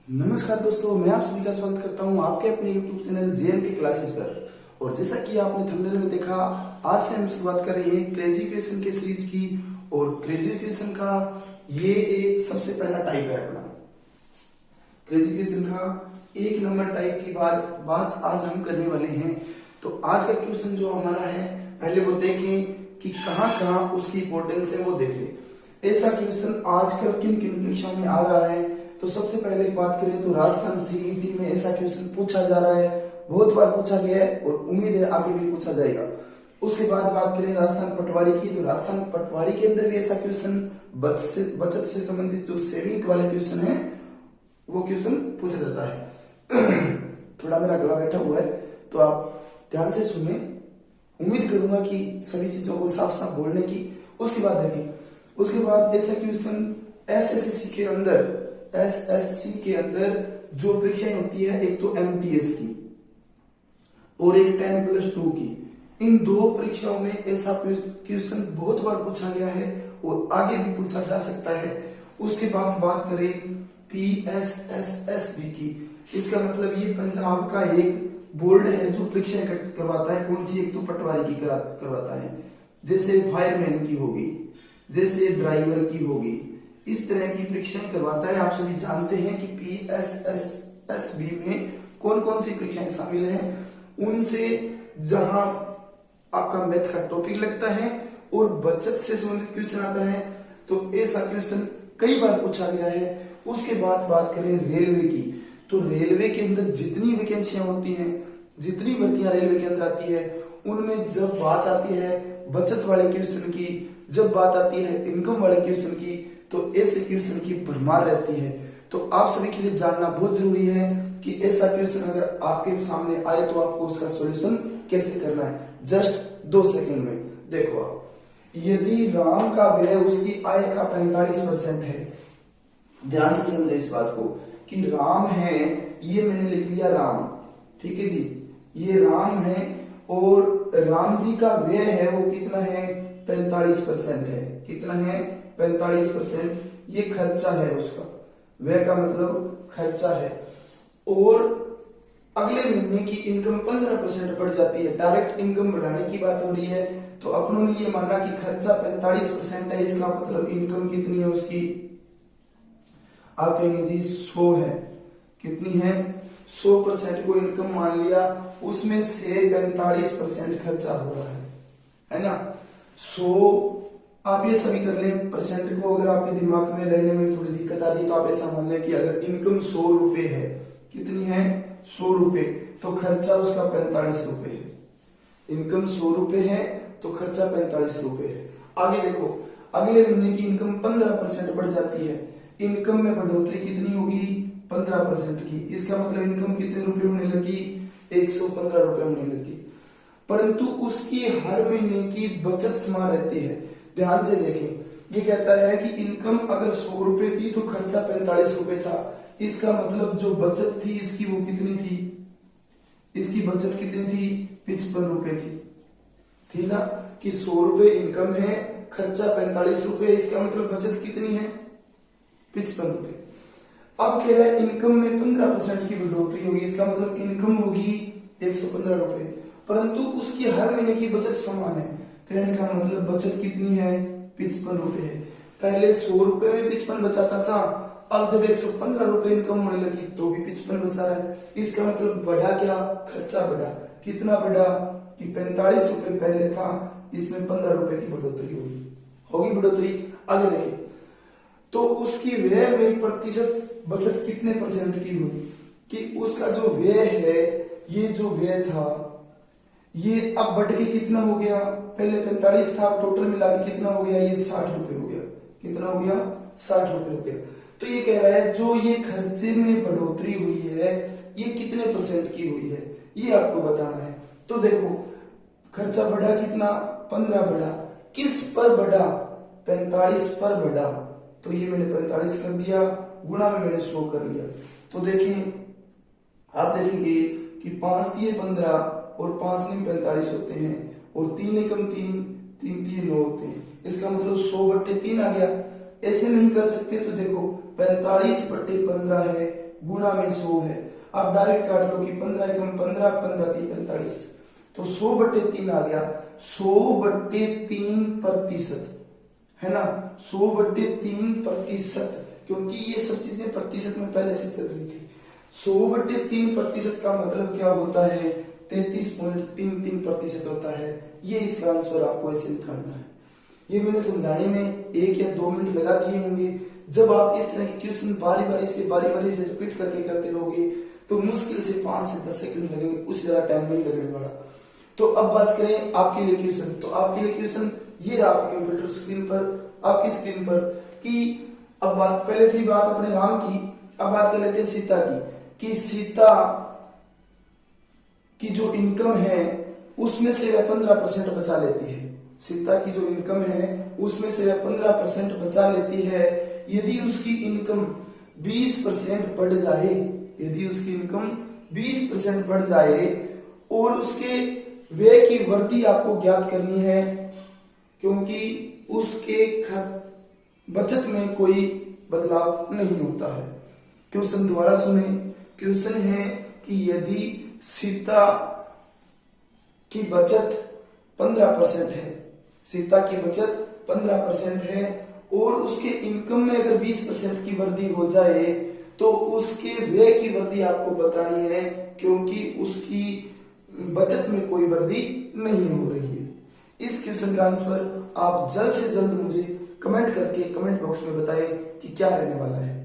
नमस्कार दोस्तों, मैं आप सभी का स्वागत करता हूं आपके अपने YouTube चैनल जेएम के क्लासेस पर। और जैसा कि आपने थंबनेल में देखा, आज से हम शुरुआत कर रहे हैं क्रेजी क्वेश्चन के सीरीज की। और क्रेजी क्वेश्चन का ये एक सबसे पहला टाइप है अपना क्रेजी क्वेश्चन का 1 नंबर टाइप की बात आज हम करने वाले हैं। तो आज का क्वेश्चन जो हमारा है, पहले वो देखें कि कहाँ कहाँ उसकी इंपॉर्टेंस है, वो देख ले। ऐसा क्वेश्चन आजकल किन किन परीक्षा में आ रहा है। तो सबसे पहले बात करें तो राजस्थान सीईटी में ऐसा क्वेश्चन पूछा जा रहा है, बहुत बार पूछा गया है और उम्मीद है आगे भी पूछा जाएगा। उसके बाद बात करें राजस्थान पटवारी की, तो राजस्थान पटवारी के अंदर भी ऐसा क्वेश्चन बचत से संबंधित जो सेविंग वाले क्वेश्चन है वो क्वेश्चन पूछा जाता है। थोड़ा मेरा गला बैठा हुआ है तो आप ध्यान से सुने, उम्मीद करूंगा कि सभी चीजों को साफ साफ बोलने की। उसके बाद देखें, उसके बाद ऐसा क्वेश्चन एसएससी के अंदर जो परीक्षाएं होती है, एक तो एमटीएस की और एक 10+2 की। इन दो परीक्षाओं में ऐसा क्वेश्चन बहुत बार पूछा गया है और आगे भी पूछा जा सकता है। उसके बाद बात करें पीएसएसएसबी की, इसका मतलब ये पंजाब का एक बोर्ड है जो परीक्षाएं करवाता है। कौन सी? एक तो पटवारी की करवाता है, जैसे फायरमैन की होगी, जैसे ड्राइवर की होगी, इस तरह की परीक्षाएं करवाता है। आप सभी जानते हैं कि पीएसएसएसबी में कौन कौन सी परीक्षाएं शामिल हैं। उनसे जहां आपका मैथ का टॉपिक लगता है और बचत से संबंधित क्वेश्चन आता है, तो ऐसा क्वेश्चन कई बार पूछा गया है। उसके बाद बात करें रेलवे की, तो रेलवे के अंदर जितनी वैकेंसियां होती हैं, जितनी भर्तियां रेलवे के अंदर आती है, उनमें जब बात आती है बचत वाले क्वेश्चन की, जब बात आती है इनकम वाले क्वेश्चन की, तो ऐसे क्वेश्चन की भरमार रहती है। तो आप सभी के लिए जानना बहुत जरूरी है कि ऐसा क्वेश्चन अगर आपके सामने आए तो आपको उसका सॉल्यूशन कैसे करना है। जस्ट 2 सेकंड में देखो आप, यदि राम का व्यय उसकी आय का 45% है, ध्यान से समझे इस बात को कि राम है, ये मैंने लिख लिया राम, ठीक है जी, ये राम है और राम जी का व्यय है वो कितना है? 45% है। कितना है? 45%। ये खर्चा है उसका, व्यय का मतलब खर्चा है। और अगले महीने की इनकम 15% बढ़ जाती है, डायरेक्ट इनकम बढ़ाने की बात हो रही है। तो अपनों ने ये माना कि खर्चा 45% है, इसका मतलब इनकम कितनी है उसकी? आप कहेंगे जी 100 है। कितनी है? 100% को इनकम मान लिया, उसमें से 45% खर्चा हो रहा है ना। 100 आप ये सभी कर लें परसेंट को, अगर आपके दिमाग में रहने में थोड़ी दिक्कत आ रही है तो आप ऐसा मान लें कि अगर इनकम 100 रुपए है, कितनी है? 100 रुपए, तो खर्चा उसका 45 रुपए है। इनकम 100 रुपए है तो खर्चा 45 रुपए है। आगे देखो, अगले महीने की इनकम 15% बढ़ जाती है, इनकम में बढ़ोतरी कितनी होगी? 15% की। इसका मतलब इनकम कितने रुपए होने लगी? 115 रुपए होने लगी। परंतु उसकी हर महीने की बचत समान रहती है। ध्यान से देखें, ये कहता है कि इनकम अगर 100 रुपए थी तो खर्चा 45 रुपए था। इसका मतलब जो बचत थी इसकी वो कितनी थी? इसकी बचत कितनी थी? 55 रुपए थी ना, कि 100 रुपए इनकम है, खर्चा 45 रुपए, इसका मतलब बचत कितनी है? 55 रुपए। अब कह रहा है इनकम में 15% की बढ़ोतरी होगी, इसका मतलब इनकम होगी 115 रुपए, परंतु उसकी हर महीने की बचत समान है। कहने का मतलब बचत कितनी है? 55 रुपए है। पहले 100 रुपए में 55 बचाता था, अब जब 115 रुपए इनकम होने लगी तो भी 55 बचा रहा है। इसका मतलब बढ़ा क्या? खर्चा बढ़ा। कितना बढ़ा? कि 45 रुपए पहले था, इसमें 15 रुपए की बढ़ोतरी होगी बढ़ोतरी। आगे देखिए, तो उसकी व्यय में प्रतिशत बचत कितने परसेंट की हुई? कि उसका जो व्यय है, ये जो व्यय था ये अब बढ़ के कितना हो गया? पहले 45 था, टोटल मिला के कितना हो गया? ये 60 रुपए हो गया। कितना हो गया? 60 रुपए हो गया। तो ये कह रहा है जो ये खर्चे में बढ़ोतरी हुई है ये कितने परसेंट की हुई है, ये आपको बताना है। तो देखो, खर्चा बढ़ा कितना? 15 बढ़ा। किस पर बढ़ा? 45 पर बढ़ा। तो ये मैंने 45 कर दिया, गुणा में मैंने 100 कर लिया। तो देखें, आप देखेंगे कि 5 दिए 15 और 5 नहीं 45 होते हैं, और 3 एकम 3, 3 3 9 होते हैं। इसका मतलब 100/3 आ गया। ऐसे नहीं कर सकते तो देखो 45/15 है, गुणा में 100 है। आप डायरेक्ट काट लो कि 15 एकम 15, 15 3 45, तो 100/3 आ गया। 100/3% है ना, 100/3%, क्योंकि ये सब चीजें प्रतिशत में पहले से चल रही थी। 100/3% का मतलब क्या होता है, 33.33% होता है। ये इसका आंसर आपको ऐसे निकालना है। ये मैंने समझाने में 1 या 2 मिनट लगा दिए होंगे। जब आप इस तरह के क्वेश्चन बारी बारी से रिपीट करके करते रहोगे तो मुश्किल से 5 से 10 सेकंड लगेंगे, उससे ज्यादा टाइम नहीं लगने वाला। तो अब बात करें आपके लिए क्वेश्चन, तो आपके लिए क्वेश्चन ये रहा आपके कंप्यूटर स्क्रीन पर, आपकी स्क्रीन पर, कि अब बात पहले थी बात अपने राम की, अब बात कर लेते हैं सीता की, कि सीता की जो इनकम है उसमें से वह 15% बचा लेती है। सीता की जो इनकम है उसमें से वह 15% बचा लेती है। यदि उसकी इनकम 20% बढ़ जाए, यदि उसकी इनकम 20% बढ़ जाए और उसके व्यय की वृद्धि आपको ज्ञात करनी है, क्योंकि उसके बचत में कोई बदलाव नहीं होता है। क्वेश्चन दोबारा सुने। क्वेश्चन है कि यदि सीता की बचत 15% है, सीता की बचत 15% है और उसके इनकम में अगर 20% की वृद्धि हो जाए तो उसके व्यय की वृद्धि आपको बतानी है, क्योंकि उसकी बचत में कोई वृद्धि नहीं हो रही है। इस क्वेश्चन का आंसर आप जल्द से जल्द मुझे कमेंट करके कमेंट बॉक्स में बताएं कि क्या रहने वाला है।